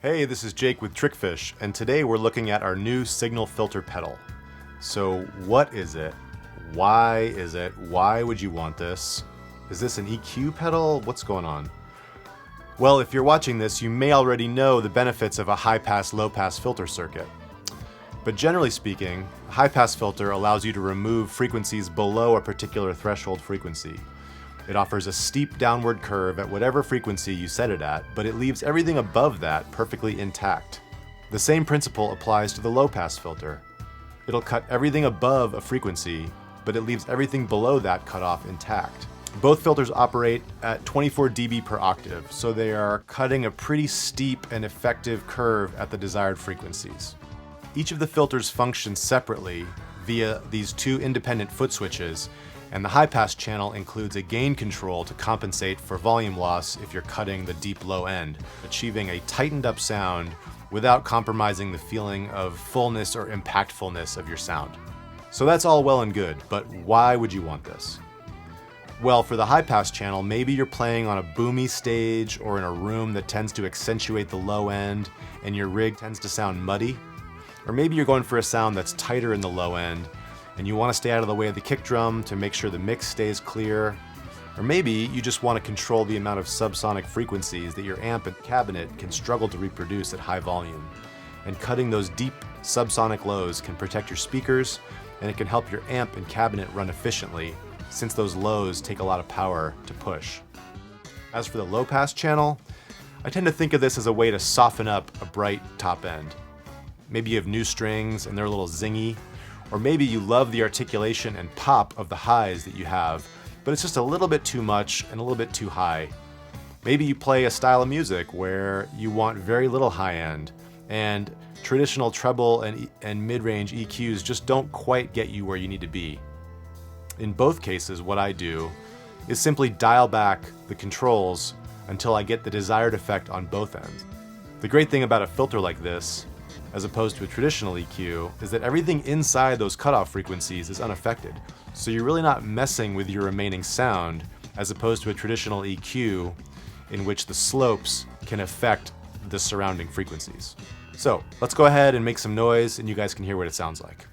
Hey, this is Jake with Trickfish, and today we're looking at our new signal filter pedal. So what is it? Why is it? Why would you want this? Is this an EQ pedal? What's going on? Well, if you're watching this, you may already know the benefits of a high-pass, low-pass filter circuit. But generally speaking, a high-pass filter allows you to remove frequencies below a particular threshold frequency. It offers a steep downward curve at whatever frequency you set it at, but it leaves everything above that perfectly intact. The same principle applies to the low-pass filter. It'll cut everything above a frequency, but it leaves everything below that cutoff intact. Both filters operate at 24 dB per octave, so they are cutting a pretty steep and effective curve at the desired frequencies. Each of the filters functions separately via these two independent foot switches, and the high-pass channel includes a gain control to compensate for volume loss if you're cutting the deep low end, achieving a tightened-up sound without compromising the feeling of fullness or impactfulness of your sound. So that's all well and good, but why would you want this? Well, for the high-pass channel, maybe you're playing on a boomy stage or in a room that tends to accentuate the low end and your rig tends to sound muddy. Or maybe you're going for a sound that's tighter in the low end and you want to stay out of the way of the kick drum to make sure the mix stays clear. Or maybe you just want to control the amount of subsonic frequencies that your amp and cabinet can struggle to reproduce at high volume. And cutting those deep subsonic lows can protect your speakers, and it can help your amp and cabinet run efficiently, since those lows take a lot of power to push. As for the low pass channel, I tend to think of this as a way to soften up a bright top end. Maybe you have new strings and they're a little zingy, or maybe you love the articulation and pop of the highs that you have, but it's just a little bit too much and a little bit too high. Maybe you play a style of music where you want very little high end, and traditional treble and mid-range EQs just don't quite get you where you need to be. In both cases, what I do is simply dial back the controls until I get the desired effect on both ends. The great thing about a filter like this, as opposed to a traditional EQ, is that everything inside those cutoff frequencies is unaffected. So you're really not messing with your remaining sound, as opposed to a traditional EQ in which the slopes can affect the surrounding frequencies. So let's go ahead and make some noise and you guys can hear what it sounds like.